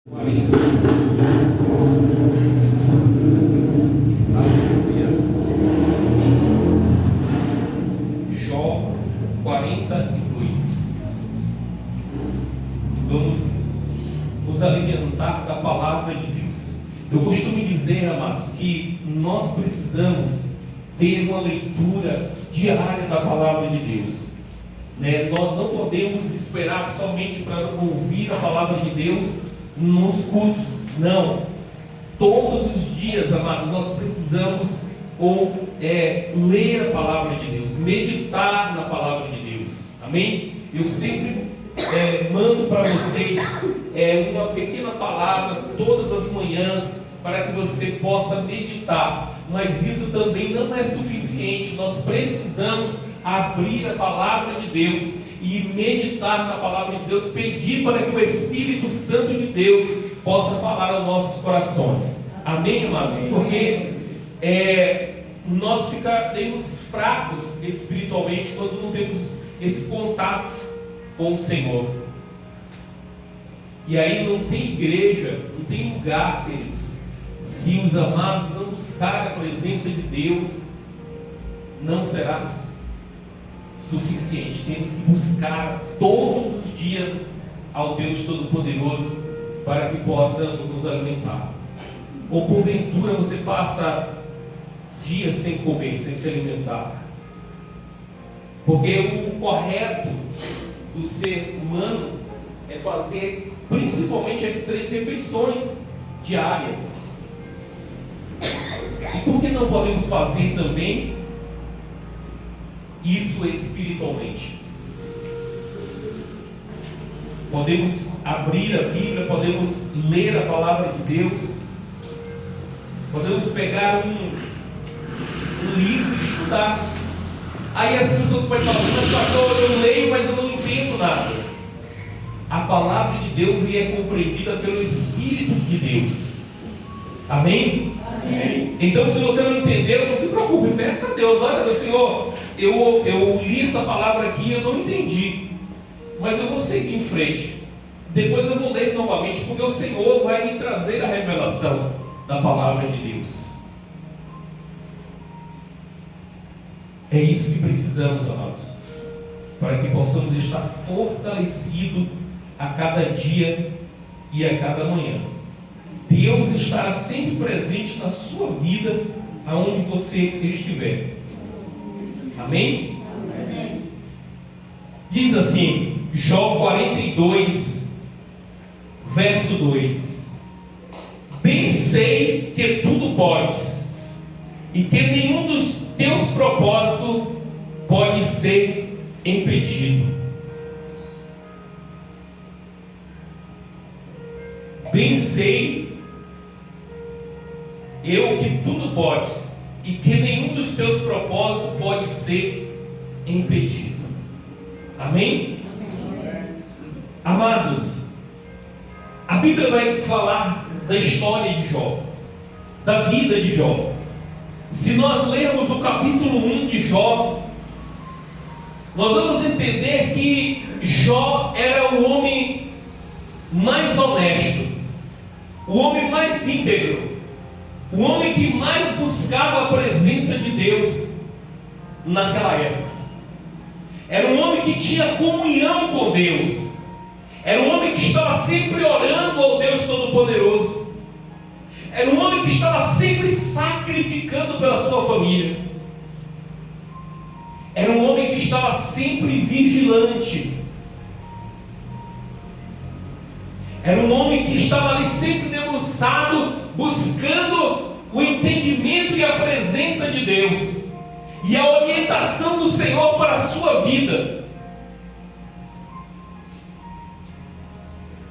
Jó 42. Vamos nos alimentar da palavra de Deus. Eu costumo dizer, amados, que nós precisamos ter uma leitura diária da palavra de Deus, né? Nós não podemos esperar somente para ouvir a palavra de Deus nos cultos. Não. Todos os dias, amados, nós precisamos ler a palavra de Deus, meditar na palavra de Deus. Amém? Eu sempre mando para vocês uma pequena palavra todas as manhãs para que você possa meditar. Mas isso também não é suficiente. Nós precisamos abrir a palavra de Deus e meditar na palavra de Deus, pedir para que o Espírito Santo de Deus possa falar aos nossos corações. Amém, amados? Porque nós ficaremos fracos espiritualmente quando não temos esse contato com o Senhor. E aí não tem igreja, não tem lugar, queridos. Se os amados não buscarem a presença de Deus, não será suficiente. Temos que buscar todos os dias ao Deus Todo-Poderoso para que possa nos alimentar. Ou porventura você passa dias sem comer, sem se alimentar. Porque o correto do ser humano é fazer principalmente as 3 refeições diárias. E por que não podemos fazer também isso espiritualmente? Podemos abrir a Bíblia, podemos ler a palavra de Deus, podemos pegar um livro e estudar. Aí as pessoas podem falar: mas pastor, eu leio, mas eu não entendo nada. A palavra de Deus é compreendida pelo Espírito de Deus. Amém? Amém. Então, se você não entendeu, não se preocupe, peça a Deus: olha, meu Senhor, eu li essa palavra aqui, eu não entendi, mas eu vou seguir em frente. Depois eu vou ler novamente, porque o Senhor vai me trazer a revelação da palavra de Deus. É isso que precisamos, amados, para que possamos estar fortalecidos a cada dia e a cada manhã. Deus estará sempre presente na sua vida, aonde você estiver. Amém? Amém. Diz assim, Jó 42, verso 2: bem sei que tudo podes, e que nenhum dos teus propósitos pode ser impedido. Bem sei eu que tudo podes, e que nenhum dos teus propósitos pode ser impedido. Amém? Amados, a Bíblia vai falar da história de Jó, da vida de Jó. Se nós lermos o capítulo 1 de Jó, nós vamos entender que Jó era o homem mais honesto, o homem mais íntegro, o homem que mais buscava a presença de Deus naquela época. Era um homem que tinha comunhão com Deus, era um homem que estava sempre orando ao Deus Todo-Poderoso, era um homem que estava sempre sacrificando pela sua família, era um homem que estava sempre vigilante, era um homem que estava ali sempre debruçado, buscando o entendimento e a presença de Deus e a orientação do Senhor para a sua vida.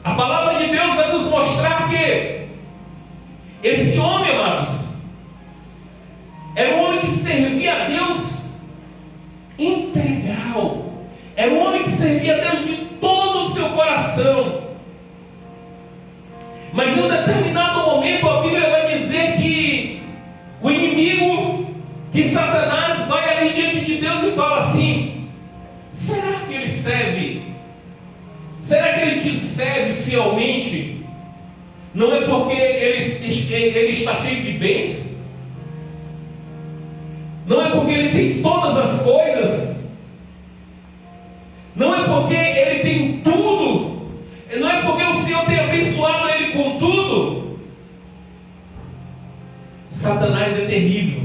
A palavra de Deus vai nos mostrar que esse homem, amados, era um homem que servia a Deus integral, era um homem que servia a Deus de todo o seu coração. Mas em um determinado momento a Bíblia vai dizer que o inimigo, que Satanás, vai ali diante de Deus e fala assim: será que ele serve? Será que ele te serve fielmente? não é porque ele está cheio de bens, não é porque ele tem todas as coisas, não é porque ele tem tudo, não é porque o Senhor tem abençoado ele com tudo. Satanás é terrível,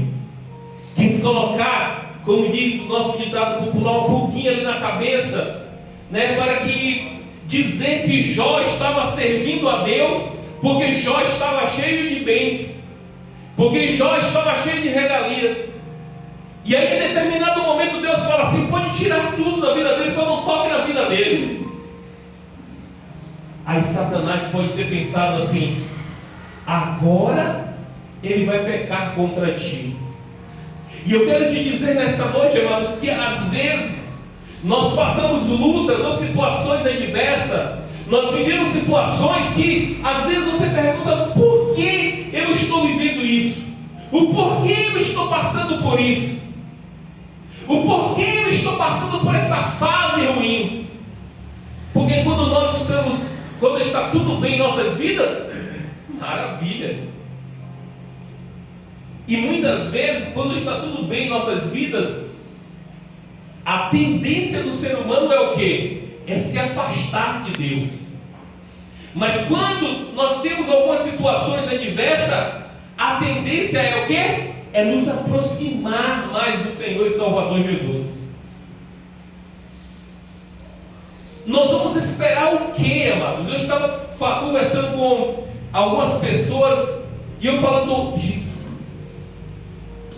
quis colocar, como diz o nosso ditado popular, um pouquinho ali na cabeça, né, para que dizer que Jó estava servindo a Deus, porque Jó estava cheio de bens, porque Jó estava cheio de regalias. E aí em determinado momento Deus fala assim: pode tirar tudo da vida dele, só não toque na vida dele. Aí Satanás pode ter pensado assim: agora ele vai pecar contra ti. E eu quero te dizer nessa noite, amados, que às vezes nós passamos lutas ou situações adversas, nós vivemos situações que às vezes você pergunta: por que eu estou vivendo isso? O porquê eu estou passando por isso? O porquê eu estou passando por essa fase ruim? Porque quando está tudo bem em nossas vidas, maravilha. E muitas vezes, quando está tudo bem em nossas vidas, a tendência do ser humano é o quê? É se afastar de Deus. Mas quando nós temos algumas situações adversas, a tendência é o quê? É nos aproximar mais do Senhor e Salvador Jesus. Nós vamos esperar o quê, amados? Eu estava conversando com algumas pessoas e eu falando: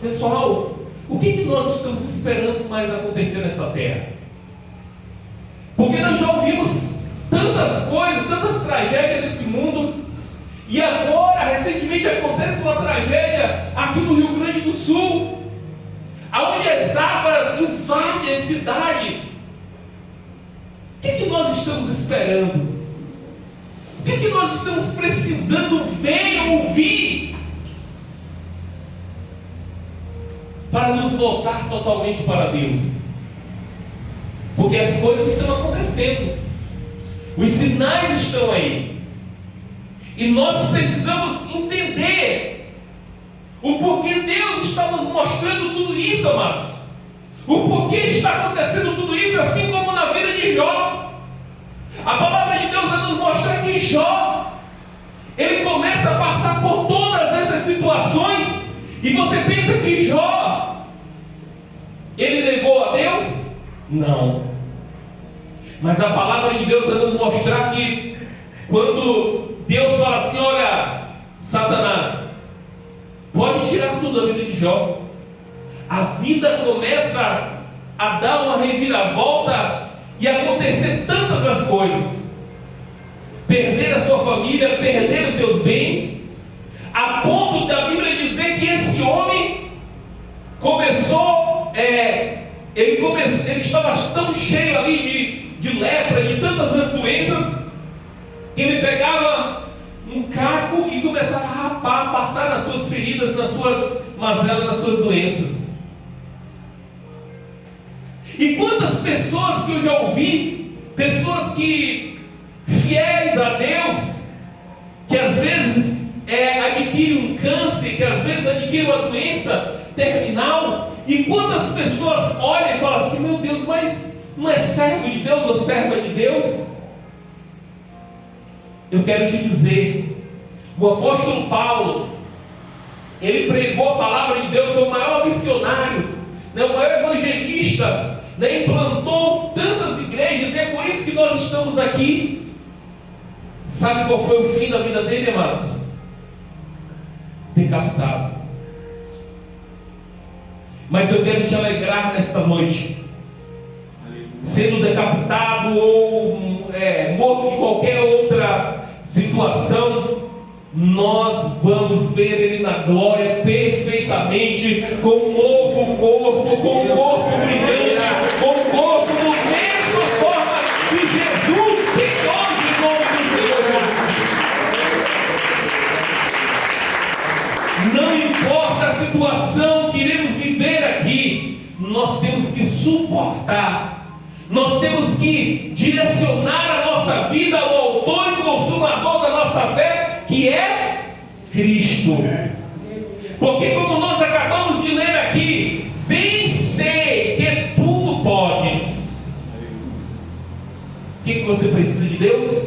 pessoal, o que nós estamos esperando mais acontecer nessa terra? Porque nós já ouvimos tantas coisas, tantas tragédias nesse mundo. E agora, recentemente, acontece uma tragédia aqui no Rio Grande do Sul, onde as águas invadem as cidades. O que nós estamos esperando? O que nós estamos precisando ver ou ouvir para nos voltar totalmente para Deus? Porque as coisas estão acontecendo, os sinais estão aí. E nós precisamos entender o porquê Deus está nos mostrando tudo isso, amados. O porquê está acontecendo tudo isso, assim como na vida de Jó. A palavra de Deus vai nos mostrar que Jó, ele começa a passar por todas essas situações. E você pensa que Jó, ele negou a Deus? Não. Mas a palavra de Deus vai nos mostrar que quando Deus fala assim: olha, Satanás, pode tirar tudo da vida de Jó. A vida começa a dar uma reviravolta e acontecer tantas as coisas. Perder a sua família, perder os seus bens, a ponto da Bíblia dizer que esse homem ele estava tão cheio ali de lepra, de tantas as doenças, que ele pegava um caco e começava a rapar, passar nas suas feridas, nas suas mazelas, nas suas doenças. E quantas pessoas que eu já ouvi, pessoas que, fiéis a Deus, que às vezes adquirem um câncer, que às vezes adquirem uma doença terminal, e quantas pessoas olham e falam assim: meu Deus, mas não é servo de Deus ou serva de Deus? Eu quero te dizer, o apóstolo Paulo, ele pregou a palavra de Deus, foi o maior missionário, né, o maior evangelista, né, implantou tantas igrejas, e é por isso que nós estamos aqui. Sabe qual foi o fim da vida dele, amados? Decapitado. Mas eu quero te alegrar nesta noite, sendo decapitado ou morto em qualquer outra situação, nós vamos ver ele na glória perfeitamente, com um novo corpo, com um corpo brilhante, com um corpo da mesma forma que Jesus tem hoje em nome do Senhor. Não importa a situação que iremos viver aqui, nós temos que suportar. Nós temos que direcionar a nossa vida ao autor e consumador da nossa fé, que é Cristo. Porque como nós acabamos de ler aqui, bem sei que tudo podes. O que você precisa de Deus?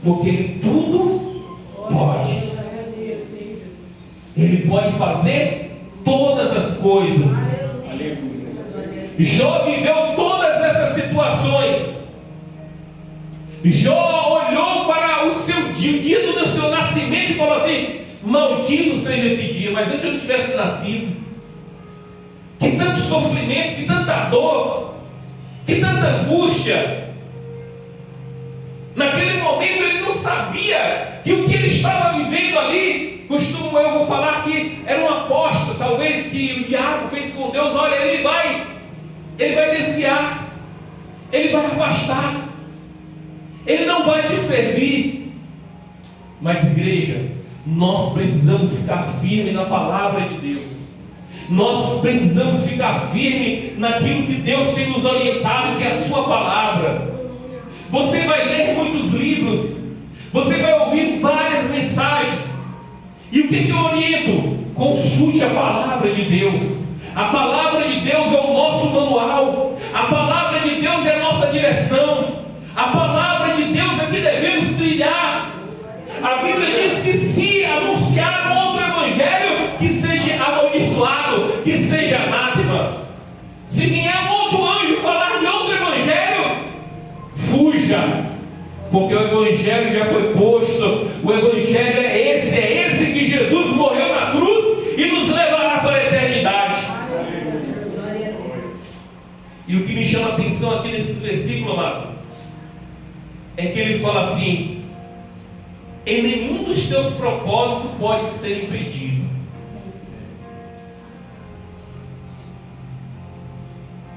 Porque Ele tudo pode. Ele pode fazer todas as coisas. Jó viveu todas essas situações. Jó olhou para o dia do seu nascimento e falou assim: maldito seja esse dia, mas antes eu não tivesse nascido. Que tanto sofrimento, que tanta dor, que tanta angústia. Naquele momento ele não sabia que o que ele estava vivendo ali, eu vou falar que era uma aposta, talvez que o diabo fez com Deus. Olha, ele vai desviar, ele vai afastar, ele não vai te servir. Mas igreja, nós precisamos ficar firme na palavra de Deus. Nós precisamos ficar firme naquilo que Deus tem nos orientado, que é a sua palavra. Você vai ler muitos livros, você vai ouvir várias mensagens. E o que eu oriento? Consulte a palavra de Deus. A palavra de Deus é o nosso manual. A palavra de Deus é a nossa direção. A palavra de Deus é que devemos trilhar. A Bíblia diz que se anunciar um outro evangelho, que seja amaldiçoado, que seja anátema. Se vier um outro anjo falar de outro evangelho, fuja, porque o evangelho já foi posto. O evangelho é esse que Jesus morreu na cruz e nos levará para a eternidade. E o que me chama a atenção aqui nesse versículo, amado, é que ele fala assim: em nenhum dos teus propósitos pode ser impedido.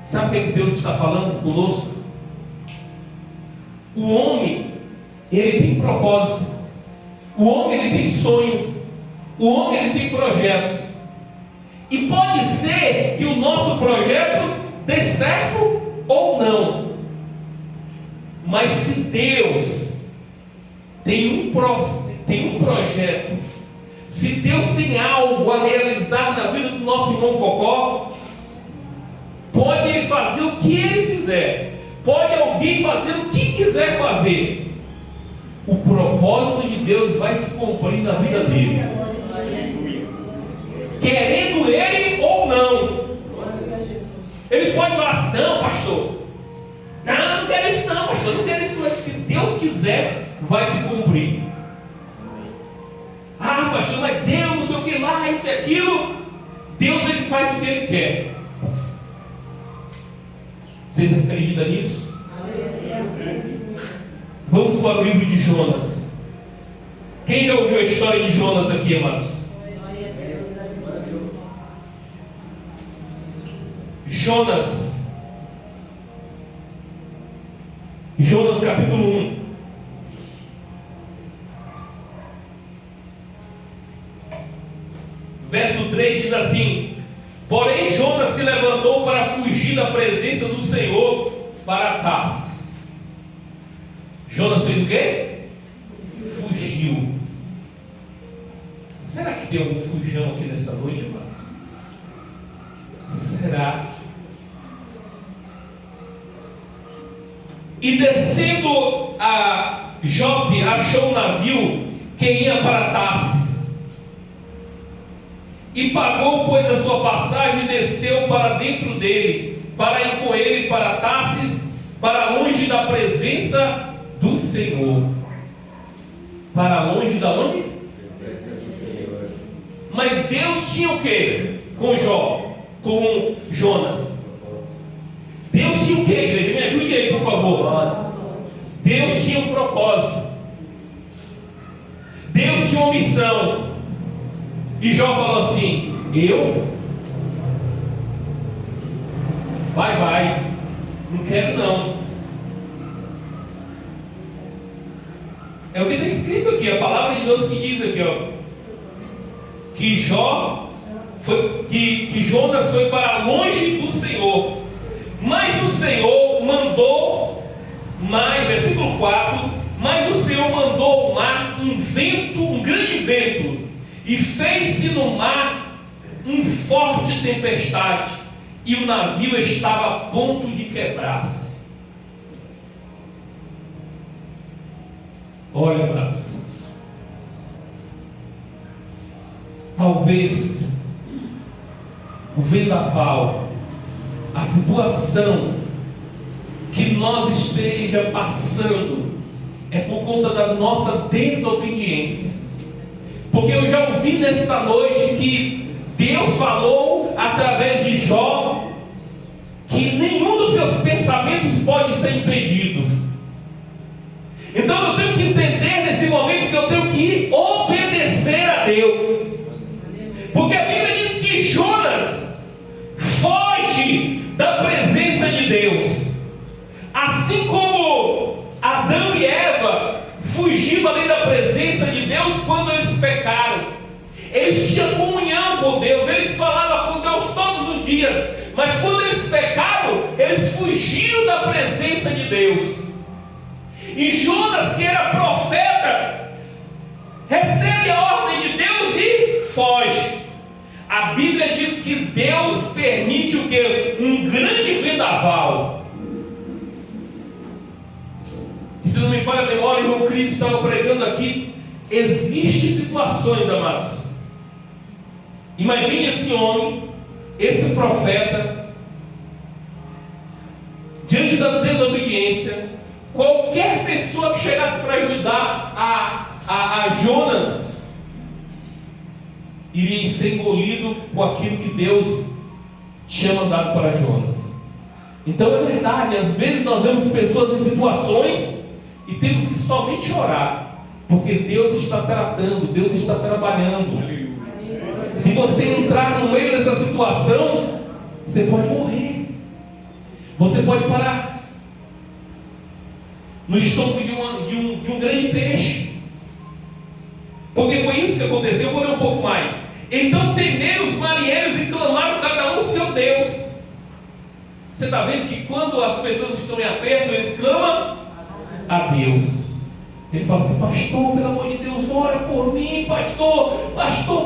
Sabe o que Deus está falando conosco? O homem, ele tem propósito. O homem, ele tem sonhos. O homem, ele tem projetos. E pode ser que o nosso projeto dê certo ou não. Mas se Deus tem um projeto, se Deus tem algo a realizar na vida do nosso irmão Cocó, pode ele fazer o que ele fizer, pode alguém fazer o que quiser fazer, o propósito de Deus vai se cumprir na vida dele, querendo ele ou não. Ele pode falar assim: não, pastor, não quero isso não, pastor, não quero isso. Mas se Deus quiser, vai se cumprir. Ah, pastor, mas eu não sei o que lá, isso e aquilo. Deus, ele faz o que ele quer. Vocês acreditam nisso? Vamos para o livro de Jonas. Quem já ouviu a história de Jonas aqui, amados? Jonas capítulo 1. Verso 3 diz assim: porém Jonas se levantou para fugir da presença do Senhor para Tarsis. Jonas fez o quê? Fugiu. Será que tem algum fujão aqui nessa noite, irmãos? Será? E descendo a Jope, achou um navio que ia para Tarsis. E pagou, pois, a sua passagem e desceu para dentro dele, para ir com ele para Tarsis, para longe da presença do Senhor. Para longe da onde? Mas Deus tinha o que com Jonas? Deus tinha o que, igreja? Me ajude aí, por favor. Deus tinha um propósito. Deus tinha uma missão. E Jó falou assim: vai, não quero não. É o que está escrito aqui, a palavra de Deus que diz aqui, ó, que Jonas foi para longe do Senhor, mas o Senhor mandou mais, versículo 4, Mas o Senhor mandou o mar um vento, um grande vento, e fez-se no mar um forte tempestade, e o navio estava a ponto de quebrar-se. Olha, amados, talvez o vendaval, a situação que nós esteja passando é por conta da nossa desobediência. Porque eu já ouvi nesta noite que Deus falou através de Jó que nenhum dos seus pensamentos pode ser impedido. Então eu tenho que entender nesse momento que eu tenho que obedecer a Deus. Porque a Bíblia diz que Jonas foge da presença de Deus. Assim como Adão e Eva fugiram ali da presença de Deus quando eles pecaram. Eles tinham comunhão com Deus, eles falavam com Deus todos os dias, mas quando eles pecaram, eles fugiram da presença de Deus. E Jonas, que era profeta, recebe a ordem de Deus e foge. A Bíblia diz que Deus permite o quê? Um grande vendaval. E se não me falha a memória, o irmão Cristo estava pregando aqui. Existem situações, amados. Imagine esse homem, esse profeta, diante da desobediência. Qualquer pessoa que chegasse para ajudar a Jonas iria ser engolido com aquilo que Deus tinha mandado para Jonas. Então é verdade, às vezes nós vemos pessoas em situações e temos que somente orar, porque Deus está tratando, Deus está trabalhando. Se você entrar no meio dessa situação, você pode morrer, você pode parar no estômago de um grande peixe, porque foi isso que aconteceu. Eu vou ler um pouco mais. Então temeram os marinheiros e clamaram cada um o seu Deus. Você está vendo que quando as pessoas estão em aperto, eles clamam a Deus. Ele fala assim: pastor, pelo amor de Deus, ora por mim, pastor,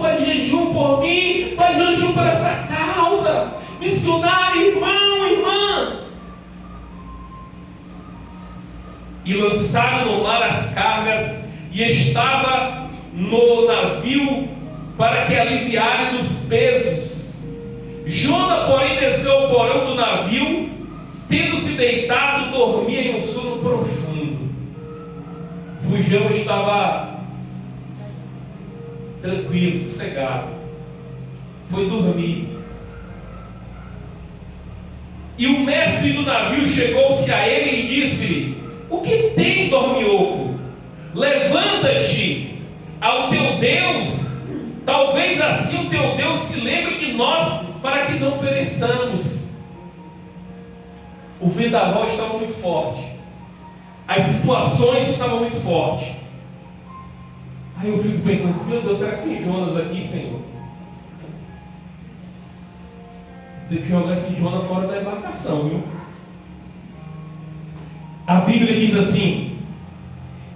faz jejum por mim, faz jejum por essa causa, missionário, irmão, irmã. E lançaram no mar as cargas, e estava no navio para que aliviarem dos pesos. Jona, porém, desceu ao porão do navio, tendo se deitado, dormia em um sono profundo. Fujão estava tranquilo, sossegado, foi dormir. E o mestre do navio chegou-se a ele e disse-lhe: o que tem, dormioco? Levanta-te ao teu Deus, talvez assim o teu Deus se lembre de nós, para que não pereçamos. O vendaval estava muito forte, as situações estavam muito fortes. Aí eu fico pensando assim: meu Deus, será que tem Jonas aqui, Senhor? Tem que jogar esse Jonas fora da embarcação, viu? A Bíblia diz assim,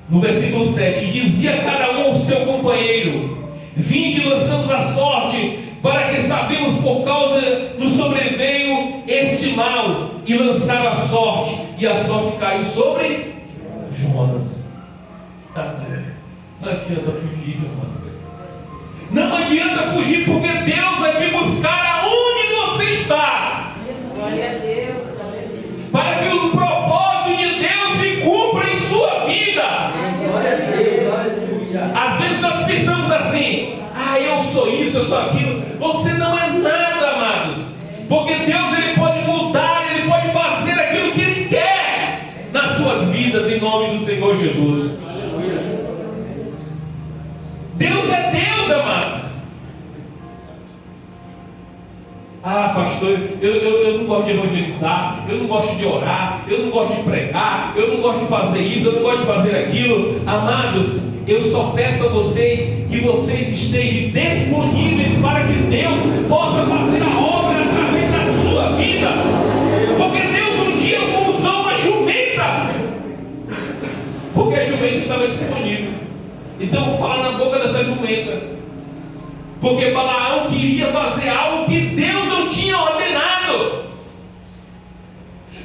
no versículo 7: dizia cada um ao seu companheiro: vinde, lançamos a sorte, para que sabemos por causa nos sobreveio este mal. E lançaram a sorte, e a sorte caiu sobre Jonas. Não adianta fugir, meu irmão. Não adianta fugir, porque Deus vai te buscar aonde você está. Glória a Deus. Para que o propósito de Deus se cumpra em sua vida. Glória a Deus. Aleluia. Às vezes nós pensamos assim: eu sou isso, eu sou aquilo. Você não é nada, amados. Porque Deus, Ele pode mudar, Ele pode fazer aquilo que Ele quer nas suas vidas, em nome do Senhor Jesus. Deus é Deus, amados. Pastor, eu não gosto de evangelizar, eu não gosto de orar, eu não gosto de pregar, eu não gosto de fazer isso, eu não gosto de fazer aquilo. Amados, eu só peço a vocês que vocês estejam disponíveis para que Deus possa fazer a obra através da sua vida. Porque Deus um dia usou uma jumenta. porque a jumenta estava disponível. Então eu vou falar na boca dessa jumenta, porque Balaão queria fazer algo que Deus não tinha ordenado.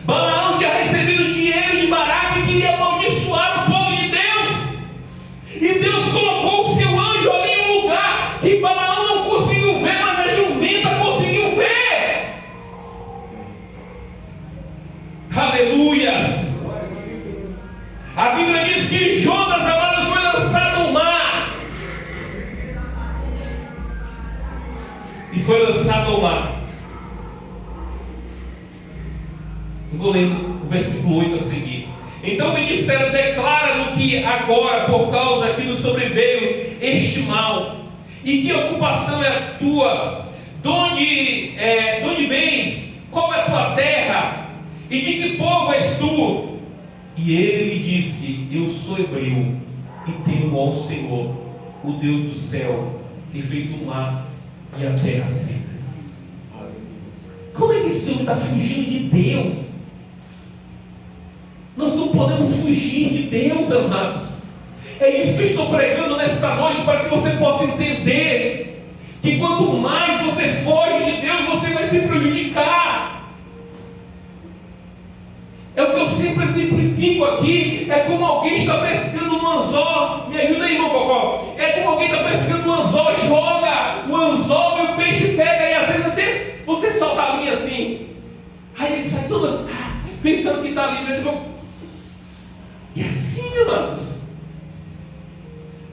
Balaão tinha recebido dinheiro de Baraque e queria amaldiçoar o povo de Deus. E Deus colocou o seu anjo ali em um lugar que Balaão não conseguiu ver, mas a jumenta conseguiu ver. Aleluias! A Bíblia diz que Jonas, amados, foi lançado ao mar. E foi lançado ao mar. Eu vou ler o versículo 8 a seguir. Então me disseram: declara-no que agora, por causa que nos sobreveio este mal, e que ocupação é a tua, de onde vens, qual é a tua terra, e de que povo és tu? E ele lhe disse: eu sou hebreu, e temo ao Senhor, o Deus do céu, que fez o mar e a terra seca. Como é que esse homem está fugindo de Deus? Nós não podemos fugir de Deus, amados. É isso que eu estou pregando nesta noite, para que você possa entender que quanto mais você foge de Deus, você vai se prejudicar. É o que eu sempre exemplifico aqui. É como alguém está pescando no anzol. Me ajuda aí, irmão Cocó. É como alguém está pescando no anzol, joga o anzol e o peixe pega, e às vezes até você solta a linha assim, aí ele sai todo pensando que está ali dentro. E assim, amados,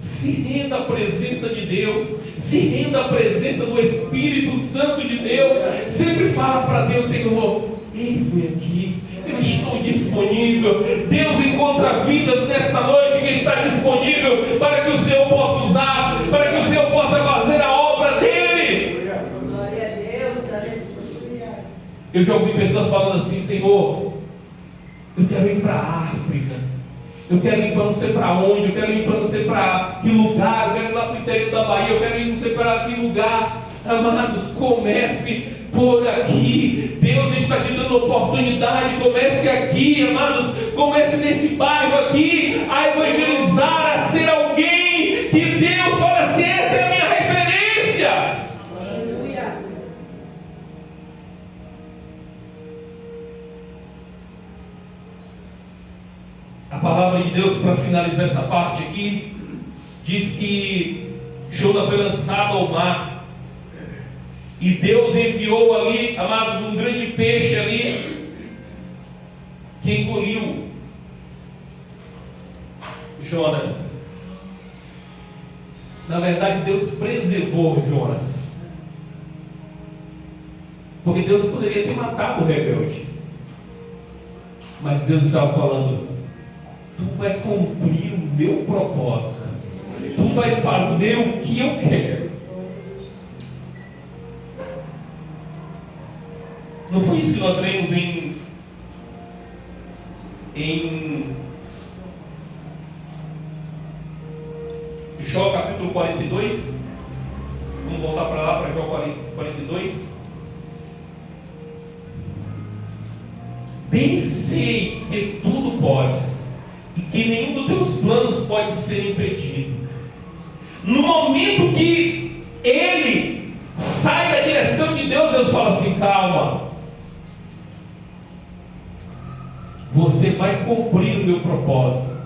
se renda à presença de Deus, se renda à presença do Espírito Santo de Deus. Sempre fala para Deus: Senhor, eis-me aqui, eu estou disponível. Deus encontra vidas nesta noite que está disponível para que o Senhor possa usar, para que o Senhor possa fazer a obra dele. Glória a Deus, aleluia. Eu já ouvi pessoas falando assim: Senhor, eu quero ir para a África, eu quero ir para não sei para onde, eu quero ir para não sei para que lugar, eu quero ir lá para o interior da Bahia, eu quero ir não sei para que lugar. Amados, comece por aqui. Deus está te dando oportunidade. Comece aqui, amados. Comece nesse bairro aqui a evangelizar, a ser alguém que Deus fala assim: essa é a minha referência. Aleluia. A palavra de Deus, para finalizar essa parte aqui, diz que Jonas foi lançado ao mar. E Deus enviou ali, amados, um grande peixe ali, que engoliu Jonas. Na verdade, Deus preservou Jonas, porque Deus poderia ter matado o rebelde, mas Deus estava falando: tu vai cumprir o meu propósito, tu vai fazer o que eu quero. Não foi isso que nós lemos em Jó capítulo 42? Vamos voltar para lá, para Jó 42. Bem sei que tudo podes, e que nenhum dos teus planos pode ser impedido. No momento que ele sai da direção de Deus, Deus fala assim: calma, você vai cumprir o meu propósito,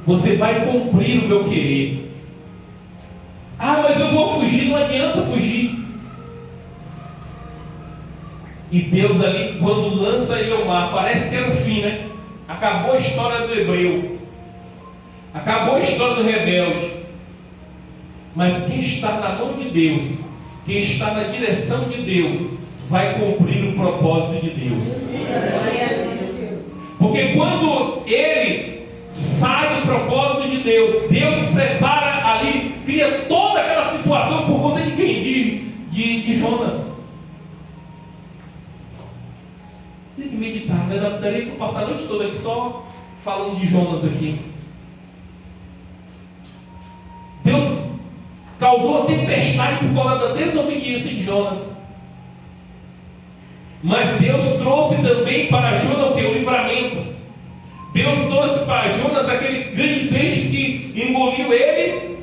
você vai cumprir o meu querer. Ah, mas eu vou fugir. Não adianta fugir. E Deus ali, quando lança ele ao mar, parece que era o fim, né? Acabou a história do hebreu, acabou a história do rebelde. Mas quem está na mão de Deus, quem está na direção de Deus, vai cumprir o propósito de Deus. Porque quando ele sai do propósito de Deus, Deus prepara ali, cria toda aquela situação por conta de quem? De Jonas. Você tem que meditar, né? Daria para passar a noite toda aqui só falando de Jonas aqui. Deus causou a tempestade por causa da desobediência de Jonas. Mas Deus trouxe também para Jonas o que? O livramento. Deus trouxe para Jonas aquele grande peixe que engoliu ele.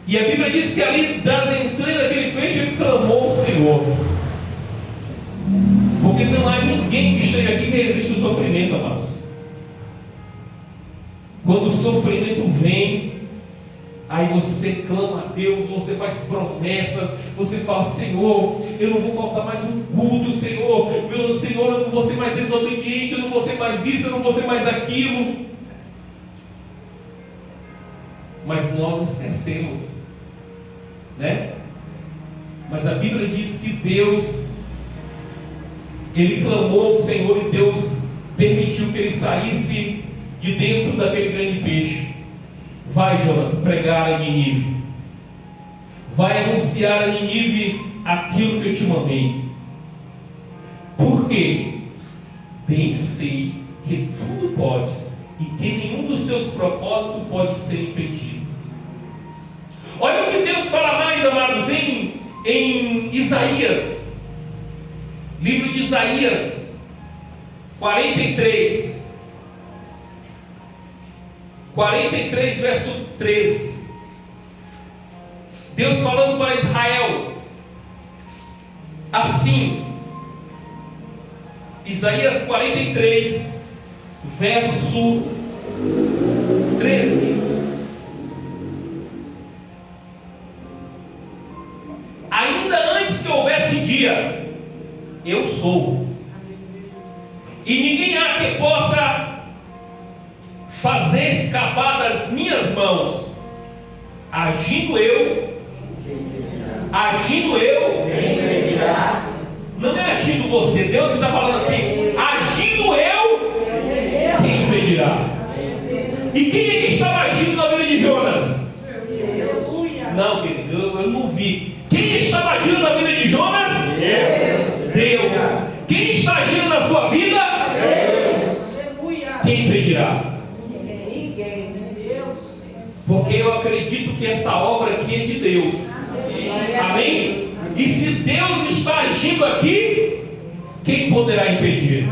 E a Bíblia diz que ali das entranhas daquele peixe ele clamou ao Senhor. Porque não há ninguém que esteja aqui que resiste ao sofrimento, amados. Quando o sofrimento vem, aí você clama a Deus, você faz promessas, você fala: Senhor, eu não vou faltar mais um culto, Senhor, meu Senhor, eu não vou ser mais desobediente, eu não vou ser mais isso, eu não vou ser mais aquilo. Mas nós esquecemos, né? Mas a Bíblia diz que Deus, ele clamou ao Senhor e Deus permitiu que ele saísse de dentro daquele grande peixe. Vai, Jonas, pregar a Nínive. Vai anunciar a Nínive aquilo que eu te mandei. Por quê? Bem sei que tudo podes e que nenhum dos teus propósitos pode ser impedido. Olha o que Deus fala mais, amados, em Isaías. Livro de Isaías 43, verso 13. Deus falando para Israel assim, Isaías 43, verso 13. Ainda antes que houvesse dia, eu sou, e ninguém há que possa fazer escapar das minhas mãos. Agindo eu, não é agindo você. Deus está falando assim: agindo eu, quem impedirá? E quem é que estava agindo na vida de Jonas? Não, querido, eu não vi. Quem estava agindo na vida de Jonas? Deus. Quem está agindo na sua vida? Deus. Quem impedirá? Porque eu acredito que essa obra aqui é de Deus. Amém? E se Deus está agindo aqui, quem poderá impedir?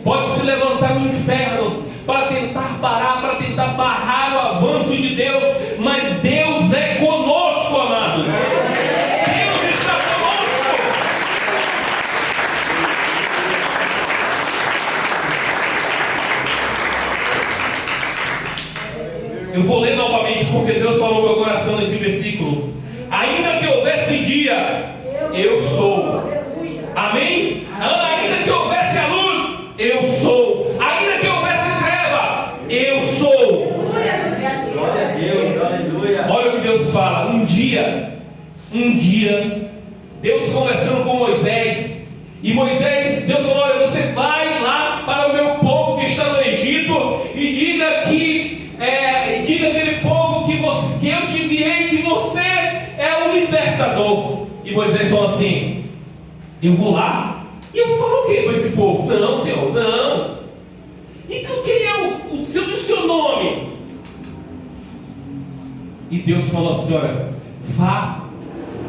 Pode se levantar no inferno para tentar parar, para tentar barrar o avanço de Deus, mas Deus é conosco, amados. Deus está conosco. Eu vou ler novamente porque Deus falou no meu coração nesse versículo. Ainda que houvesse dia, eu sou. Amém? Ainda que houvesse a luz, eu sou. Ainda que houvesse treva, eu sou. Glória a Deus, aleluia. Olha o que Deus fala. Um dia, Deus conversando com Moisés. E Moisés, Deus falou: olha, você vai lá para o meu povo que está no Egito e diga aquele povo que eu te enviei, que você é o libertador. E Moisés falou assim: eu vou lá e eu vou falar o que com esse povo? Não, Senhor, não. Então quem é o seu nome? E Deus falou assim: olha, vá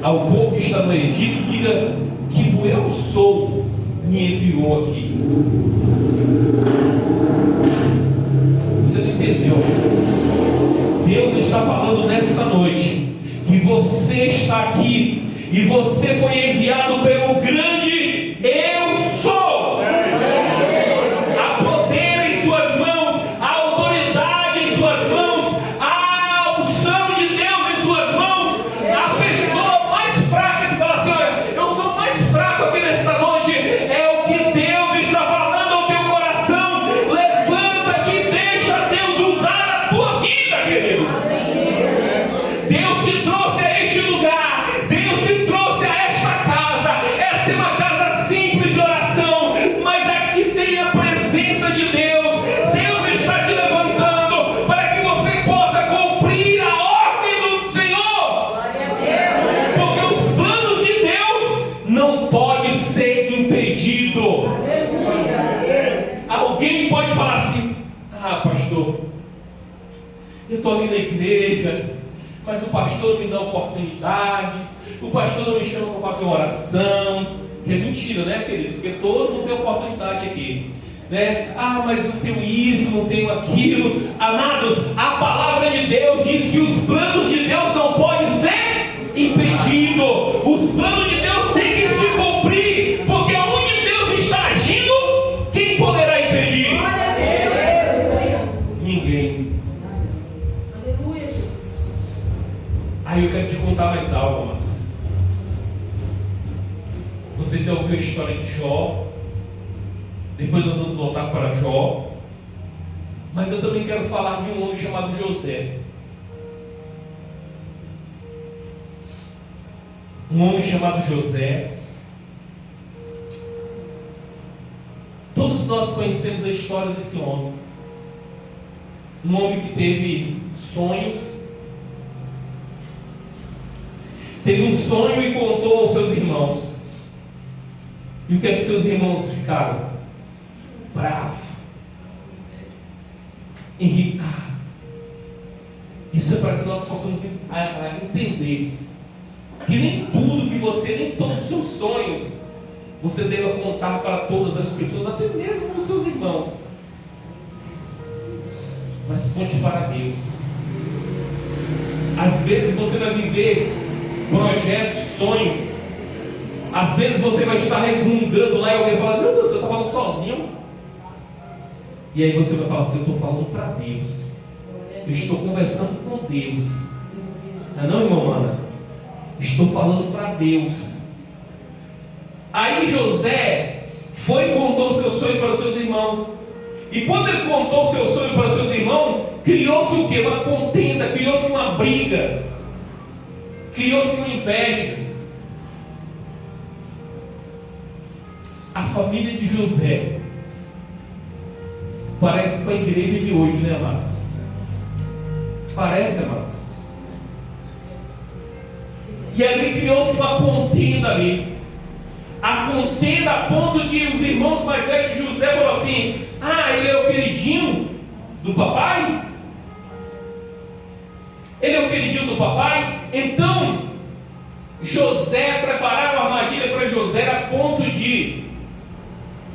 ao povo que está no Egito e diga que o eu sou me enviou aqui. Você não entendeu? Deus está falando nesta noite que você está aqui e você foi enviado pelo grande eu sou. Há poder em suas mãos, há autoridade em suas mãos, há unção de Deus em suas mãos. A pessoa mais fraca que fala assim: olha, eu sou mais fraco aqui nesta noite, é o que Deus está falando ao teu coração. Levanta-te e deixa Deus usar a tua vida, queridos. Deus te trouxe a este lugar, Deus te trouxe a esta casa. Essa é uma casa simples de oração, mas aqui tem a presença de Deus. Deus está te levantando para que você possa cumprir a ordem do Senhor, porque os planos de Deus não podem ser impedidos. Alguém pode falar assim: ah, pastor, eu estou ali na igreja, mas o pastor me dá oportunidade, o pastor não me chama para fazer uma oração. Que é mentira, né, querido? Porque todo mundo tem oportunidade aqui. né? Ah, mas não tenho isso, não tenho aquilo. Amados, a palavra de Deus diz que os planos de Deus não podem ser impedidos. Os planos de Deus têm que se cumprir, porque onde Deus está agindo, quem poderá impedir? Ninguém. Aí eu quero te contar mais algo, amados. Você já ouviu a história de Jó? Depois nós vamos voltar para Jó. Mas eu também quero falar de um homem chamado José. Um homem chamado José. Todos nós conhecemos a história desse homem. Um homem que teve sonhos. Teve um sonho e contou aos seus irmãos. E o que é que seus irmãos ficaram? Bravos, irritados. Isso é para que nós possamos entender que nem tudo que você, nem todos os seus sonhos, você deva contar para todas as pessoas, até mesmo os seus irmãos. Mas conte para Deus. Às vezes você vai viver projetos, sonhos. Às vezes você vai estar resmungando lá e alguém fala: meu Deus, você está falando sozinho. E aí você vai falar assim: eu estou falando para Deus. Eu estou conversando com Deus. Não, irmão, Ana? Estou falando para Deus. Aí José foi e contou o seu sonho para os seus irmãos. E quando ele contou o seu sonho para os seus irmãos, criou-se o quê? Uma contenda, criou-se uma briga, criou-se uma inveja. A família de José parece com a igreja de hoje, né, amados? Parece, amados? E ali criou-se uma contenda ali. A contenda a ponto de os irmãos mais velhos de José falaram assim: ah, ele é o queridinho do papai? Ele é o queridinho do papai? Então, José, prepararam uma armadilha para José a ponto de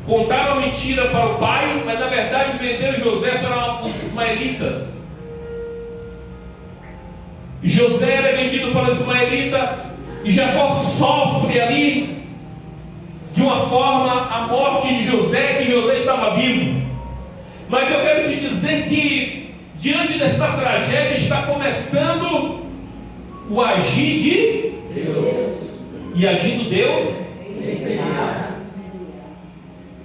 contar uma mentira para o pai, mas na verdade venderam José para os ismaelitas. José era vendido para os ismaelitas e Jacó sofre ali de uma forma a morte de José, que José estava vivo. Mas eu quero te dizer que diante dessa tragédia está começando o agir de Deus. E agindo Deus,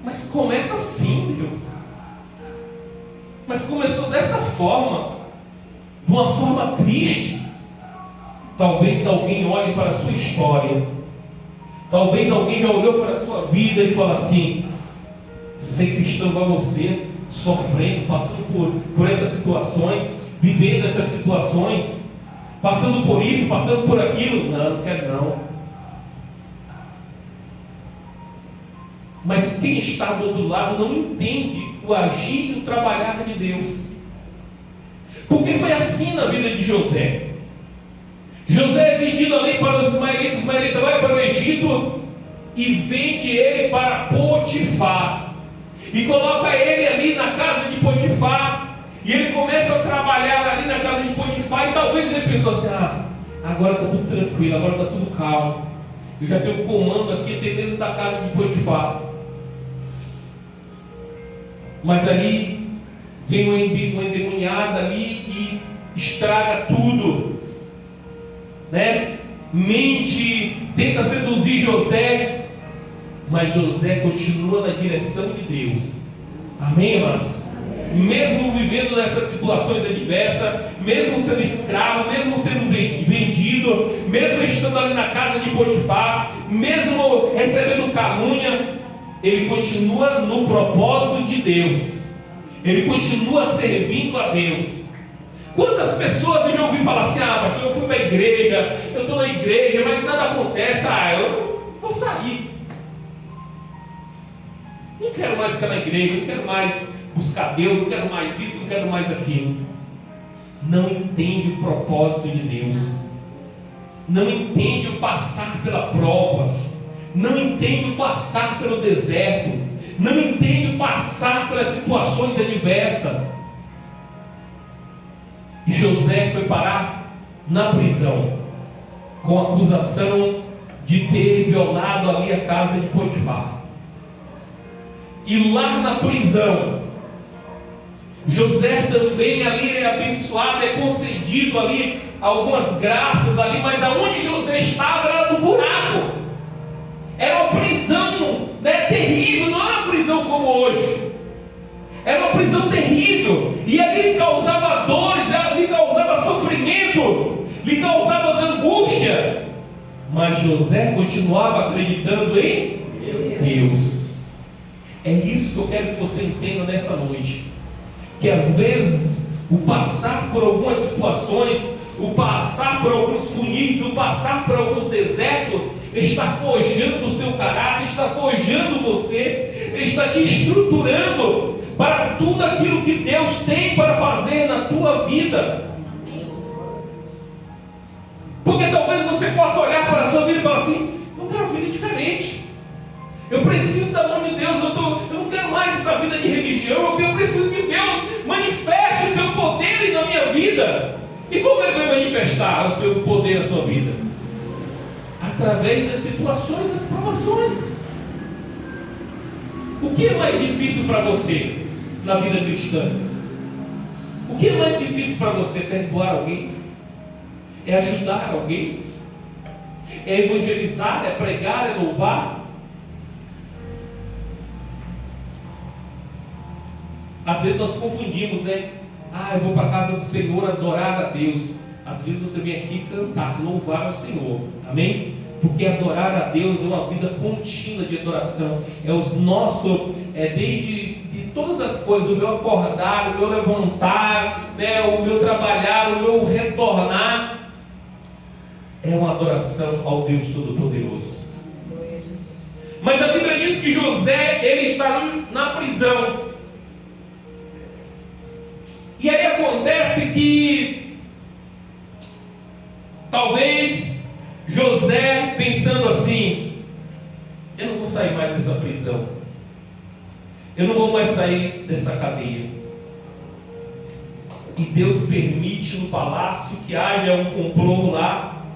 mas começa assim, Deus. Mas começou dessa forma, de uma forma triste. Talvez alguém olhe para a sua história. Talvez alguém já olhou para a sua vida e fala assim: ser cristão igual você, sofrendo, passando por essas situações, vivendo essas situações, passando por isso, passando por aquilo. Não quero não. Mas quem está do outro lado não entende o agir e o trabalhar de Deus. Porque foi assim na vida de José. José é vendido ali para os ismaelitas. Os ismaelitas vai para o Egito e vende ele para Potifar. E coloca ele ali na casa de Potifar. E ele começa a trabalhar ali na casa de Potifar. E talvez ele pensou assim: ah, agora está tudo tranquilo, agora está tudo calmo. Eu já tenho comando aqui até mesmo da casa de Potifar. Mas ali vem uma endemoniada ali e estraga tudo, né? Mente, tenta seduzir José, mas José continua na direção de Deus. Amém, irmãos? Mesmo vivendo nessas situações adversas, mesmo sendo escravo, mesmo sendo vendido, mesmo estando ali na casa de Potifar, mesmo recebendo calúnia, ele continua no propósito de Deus. Ele continua servindo a Deus. Quantas pessoas eu já ouvi falar assim: ah, pastor, eu fui para a igreja, eu estou na igreja, mas nada acontece, eu vou sair. Não quero mais ficar na igreja, não quero mais buscar Deus, não quero mais isso, não quero mais aquilo. Não entende o propósito de Deus. Não entende o passar pela prova. Não entende o passar pelo deserto. não entende passar pelas situações adversas. E José foi parar na prisão, com a acusação de ter violado ali a casa de Potifar. E lá na prisão, José também ali é abençoado, é concedido ali algumas graças ali, mas aonde José estava era no buraco. Era uma prisão, né, terrível, não era uma prisão como hoje. Era uma prisão terrível, e ali lhe causava dores, lhe causava sofrimento, lhe causava angústia. Mas José continuava acreditando em Deus. É isso que eu quero que você entenda nessa noite. Que às vezes o passar por algumas situações, o passar por alguns funis, o passar por alguns desertos, está forjando o seu caráter, está forjando você, está te estruturando para tudo aquilo que Deus tem para fazer na tua vida. Porque talvez você possa olhar para a sua vida e falar assim: eu quero uma vida diferente, eu preciso da mão de Deus, eu não quero mais essa vida de religião, eu preciso que Deus manifeste o seu poder na minha vida. E como Ele vai manifestar o seu poder na sua vida? Através das situações, das provações. O que é mais difícil para você na vida cristã? O que é mais difícil para você? Perdoar alguém? É ajudar alguém? É evangelizar? É pregar? É louvar? Às vezes nós confundimos, né? Eu vou para a casa do Senhor adorar a Deus. Às vezes você vem aqui cantar, louvar ao Senhor. Amém? Porque adorar a Deus é uma vida contínua de adoração. É os nossos, desde de todas as coisas, o meu acordar, o meu levantar, né, o meu trabalhar, o meu retornar. É uma adoração ao Deus Todo-Poderoso. Mas a Bíblia diz que José, ele está ali na prisão. E aí acontece que talvez José pensando assim: eu não vou sair mais dessa prisão, eu não vou mais sair dessa cadeia. E Deus permite no palácio que haja um complô lá,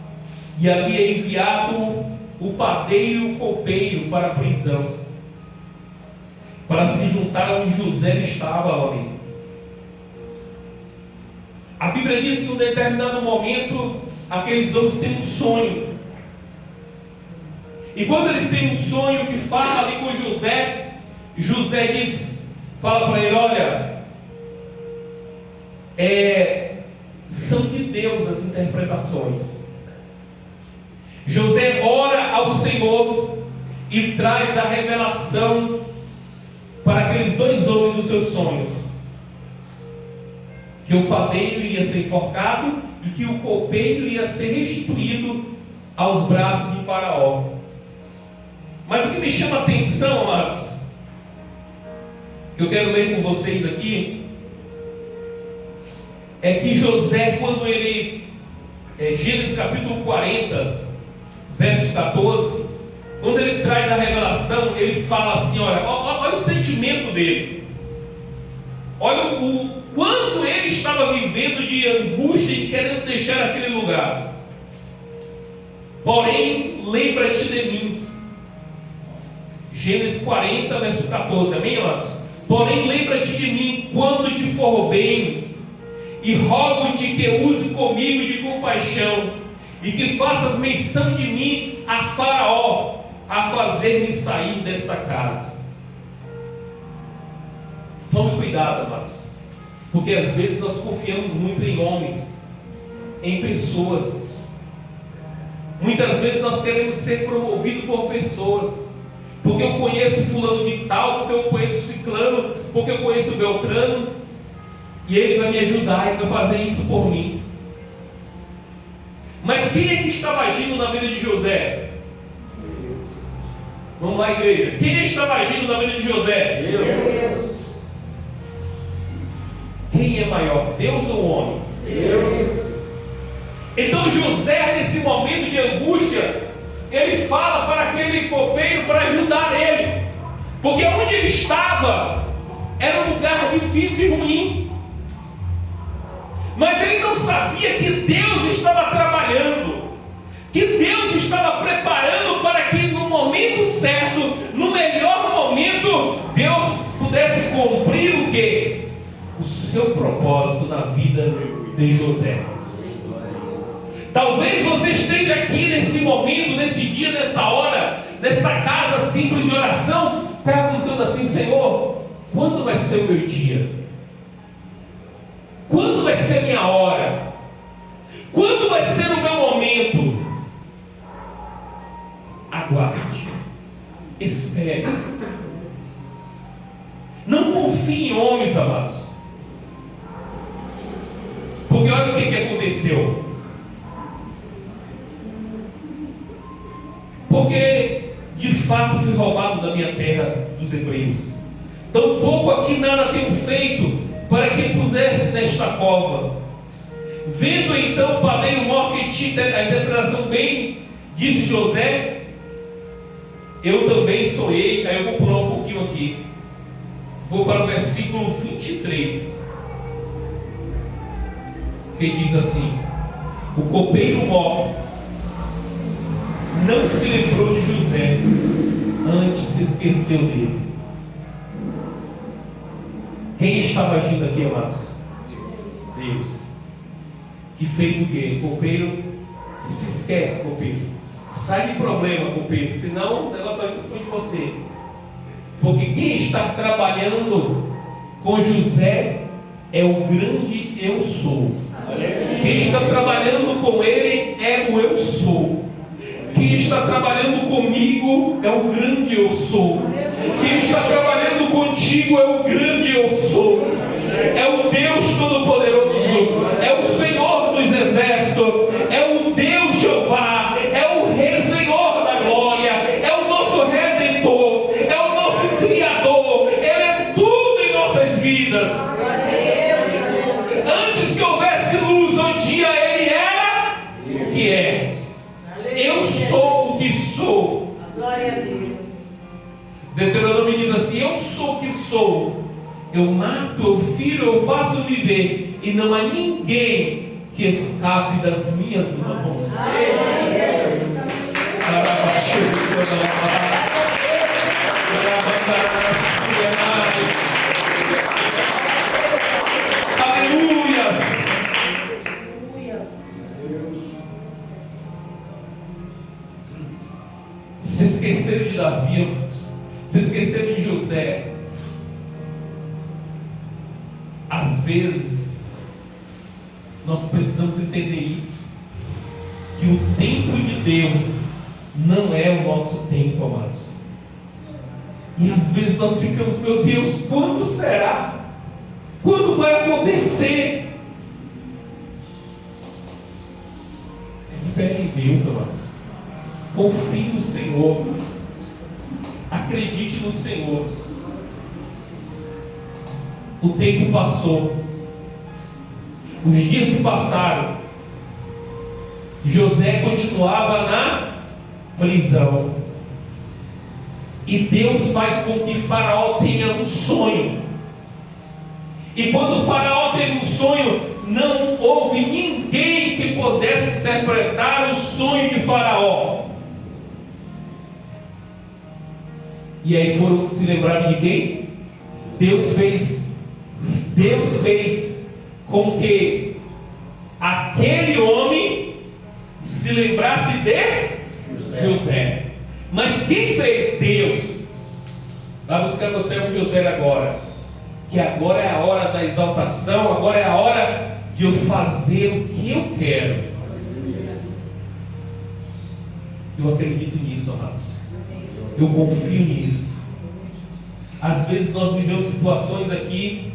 e ali é enviado o padeiro e o copeiro para a prisão, para se juntar onde José estava ali. A Bíblia diz que em um determinado momento aqueles homens têm um sonho. E quando eles têm um sonho que fala ali com José, José fala para ele: olha, são de Deus as interpretações. José ora ao Senhor e traz a revelação para aqueles dois homens dos seus sonhos: que o padeiro ia ser enforcado e que o copeiro ia ser restituído aos braços de Faraó. Mas o que me chama a atenção, amados, que eu quero ler com vocês aqui, é que José, quando ele, Gênesis capítulo 40, verso 14, quando ele traz a revelação, ele fala assim: olha o sentimento dele, olha o quanto ele estava vivendo de angústia e querendo deixar aquele lugar. Porém, lembra-te de mim. Gênesis 40, verso 14, amém, amados? Porém, lembra-te de mim quando te for bem, e rogo-te que use comigo de compaixão, e que faças menção de mim a Faraó, a fazer-me sair desta casa. Tome cuidado, amados, porque às vezes nós confiamos muito em homens, em pessoas. Muitas vezes nós queremos ser promovidos por pessoas, porque eu conheço fulano de tal, porque eu conheço ciclano, porque eu conheço Beltrano, e ele vai me ajudar, ele vai fazer isso por mim. Mas quem é que estava agindo na vida de José? Vamos lá, igreja. Quem estava agindo na vida de José? Deus. Quem é maior, Deus ou o homem? Deus. Então José, nesse momento de angústia, ele fala para aquele copeiro para ajudar ele. Porque onde ele estava era um lugar difícil e ruim. Mas ele não sabia que Deus estava trabalhando, que Deus estava preparando para que no momento certo, no melhor momento, Deus pudesse cumprir o quê? O seu propósito na vida de José. Talvez você esteja aqui nesse momento, nesse dia, nesta hora, nesta casa simples de oração, perguntando assim: Senhor, quando vai ser o meu dia? Quando vai ser a minha hora? Quando vai ser o meu momento? Aguarde, espere. Não confie em homens, amados. Porque olha o que aconteceu. Porque de fato fui roubado da minha terra dos hebreus. Tampouco aqui nada tenho feito para que pusesse nesta cova. Vendo então o padeiro maior que tinha a interpretação bem, disse José: eu também sonhei. Aí eu vou pular um pouquinho aqui. Vou para o versículo 23. Que diz assim: o copeiro maior não se lembrou de José, antes se esqueceu dele. Quem estava agindo aqui, amados? Deus. E fez o quê? Copeiro, se esquece, copeiro. Sai de problema, copeiro, senão o negócio vai por cima de você. Porque quem está trabalhando com José é o grande eu sou. Quem está trabalhando com ele é o eu sou. Quem está trabalhando comigo é o grande eu sou. Quem está trabalhando contigo é o grande eu sou. É o Deus Todo-Poderoso. É o Senhor dos Exércitos. É o Deus Jeová. É o Rei Senhor da Glória. É o nosso Redentor. É o nosso Criador. Ele é tudo em nossas vidas. Antes que houvesse luz, um dia Ele era o que é. Eu sou o que sou. Glória a Deus. Deuteronômio diz assim: eu sou o que sou. Eu mato, eu firo, eu faço viver, e não há ninguém que escape das minhas mãos. Aleluia. Se esqueceram de Davi, irmãos. Se esqueceram de José. Às vezes nós precisamos entender isso, que o tempo de Deus não é o nosso tempo, amados. E às vezes nós ficamos: meu Deus, quando será? Quando vai acontecer? Espere em Deus, amados. Confie no Senhor. Acredite no Senhor. O tempo passou. Os dias se passaram. José continuava na prisão. E Deus faz com que Faraó tenha um sonho. E quando o Faraó teve um sonho, não houve ninguém que pudesse interpretar o sonho de Faraó. E aí foram se lembrarem de quem? Deus fez com que aquele homem se lembrasse de José. Mas quem fez? Deus. Vai buscar no céu de José agora. Que agora é a hora da exaltação, agora é a hora de eu fazer o que eu quero. Eu acredito nisso, amados. Eu confio nisso. Às vezes nós vivemos situações aqui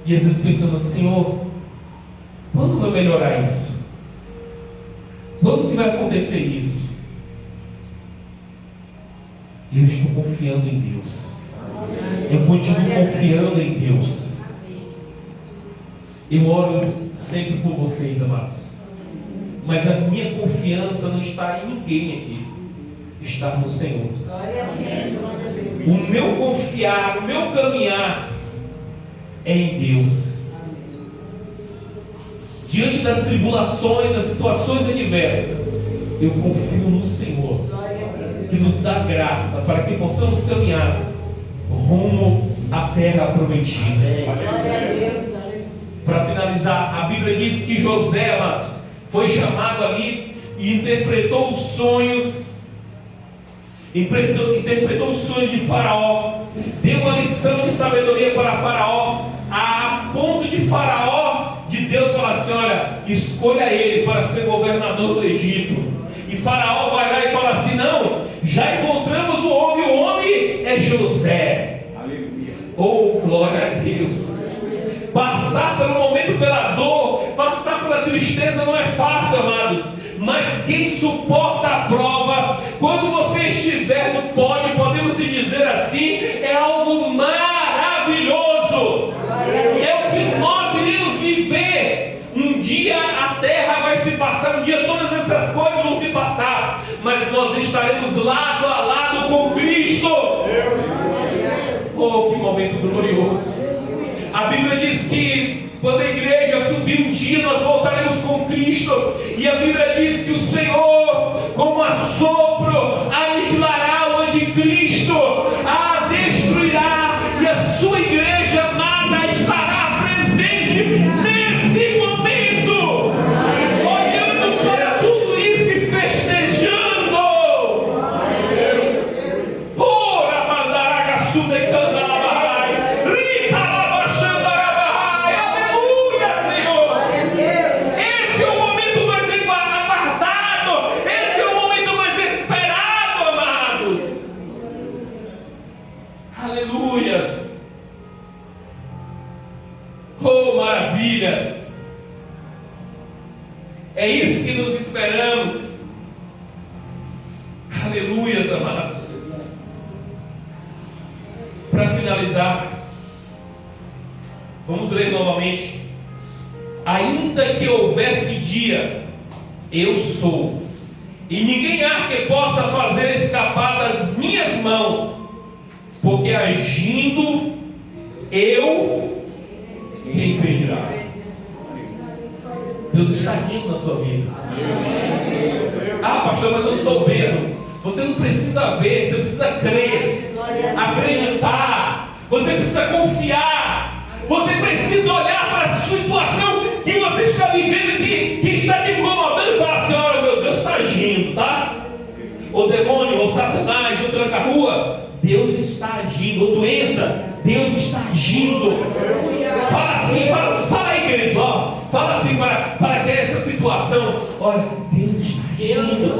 e às vezes pensamos: Senhor, quando vai melhorar isso? Quando que vai acontecer isso? Eu estou confiando em Deus. Eu continuo confiando em Deus. Eu oro sempre por vocês, amados. Mas a minha confiança não está em ninguém aqui. estar no Senhor. Glória a Deus. O meu confiar, o meu caminhar é em Deus. Diante das tribulações, das situações adversas, eu confio no Senhor, Glória a Deus. que nos dá graça para que possamos caminhar rumo à terra prometida. Glória a Deus. Para finalizar, a Bíblia diz que José foi chamado ali e interpretou os sonhos de Faraó, deu uma lição de sabedoria para Faraó, a ponto de Faraó, de Deus falar assim: olha, escolha ele para ser governador do Egito. E Faraó vai lá e fala assim: não, já encontramos o homem é José. Aleluia. Oh, glória a Deus. Passar pelo momento, pela dor, passar pela tristeza não é fácil, amados. Mas quem suporta a prova, quando você estiver no pódio, podemos dizer assim, é algo maravilhoso. É o que nós iremos viver. Um dia a terra vai se passar, um dia todas essas coisas vão se passar, mas nós estaremos lado a lado com Cristo. Oh, que momento glorioso. A Bíblia diz que quando a igreja subir um dia, nós voltaremos com Cristo. E a Bíblia diz que o Senhor, como assopro, aniquilará o anticristo, a destruirá, e a sua igreja amada estará presente nesse momento, olhando para tudo isso e festejando. Ora, mandaraga sudecanda. Oh, maravilha! É isso que nos esperamos. Aleluias, amados. Para finalizar, vamos ler novamente. Ainda que houvesse dia, eu sou, e ninguém há que possa fazer escapar das minhas mãos, porque agindo eu, quem impedirá? Deus está agindo na sua vida. Ah, pastor, mas eu não estou vendo. Você não precisa ver, você precisa crer, acreditar, você precisa confiar, você precisa olhar para a situação que você está vivendo, que está te incomodando, e falar assim: olha, meu Deus está agindo, tá? O demônio, o Satanás, o tranca-rua, Deus está agindo. O doença, Deus está agindo. Fala assim, fala aí, querido, ó. Fala assim para que essa situação, olha, Deus está agindo.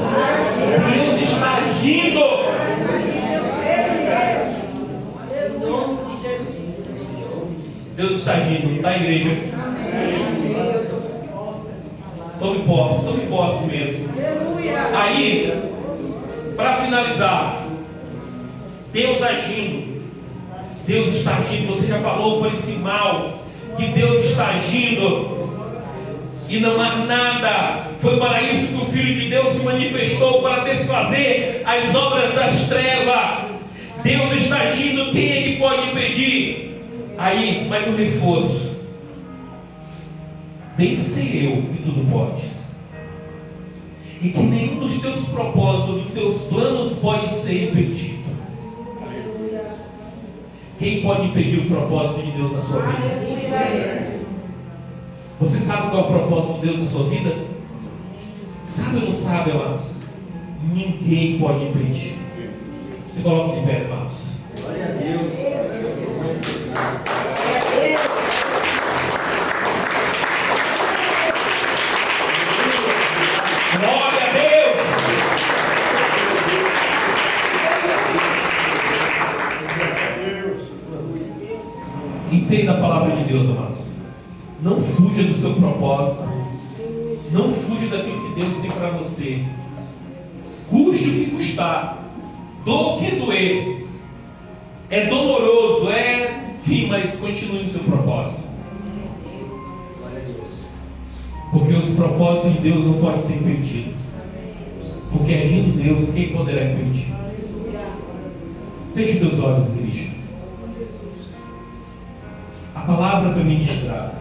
Deus está agindo. Deus está agindo, tá, igreja? Tome posse mesmo. Aí, para finalizar, Deus agindo. Deus está agindo. Você já falou por esse mal que Deus está agindo e não há nada. Foi para isso que o Filho de Deus se manifestou, para desfazer as obras das trevas. Deus está agindo. Quem é que pode impedir? Aí, mais um reforço. Bem sei eu que tudo pode, e que nenhum dos teus propósitos, dos teus planos pode ser impedido. Quem pode impedir o propósito de Deus na sua vida? Você sabe qual é o propósito de Deus na sua vida? Sabe ou não sabe, amados? Ninguém pode impedir. Se coloque de pé, amados. Glória a Deus. Glória a Deus! Entenda a palavra de Deus, amados. Não fuja do seu propósito. Não fuja daquilo que Deus tem para você. Custe o que custar. Doa o que doer. É doloroso, enfim, mas continue no seu propósito. Porque os propósitos de Deus não podem ser impedidos. Porque agindo Deus, quem poderá impedir? Feche teus olhos, igreja. A palavra foi ministrada.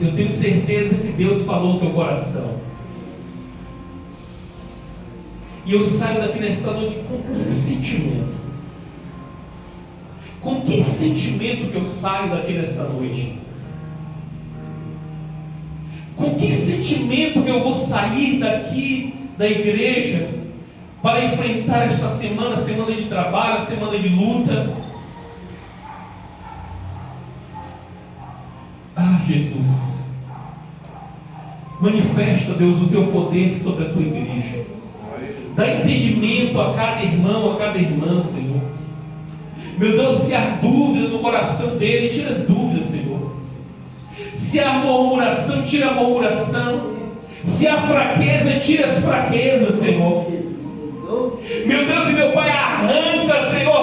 Eu tenho certeza que Deus falou no teu coração. E eu saio daqui nesta noite com que sentimento? Com que sentimento que eu saio daqui nesta noite? Com que sentimento que eu vou sair daqui da igreja para enfrentar esta semana, semana de trabalho, semana de luta? Ah, Jesus, manifesta, Deus, o teu poder sobre a tua igreja. Dá entendimento a cada irmão, a cada irmã, Senhor. Meu Deus, se há dúvidas no coração dele, tira as dúvidas, Senhor. Se há murmuração, tira a murmuração. Se há fraqueza, tira as fraquezas, Senhor. Meu Deus e meu Pai, arranca, Senhor,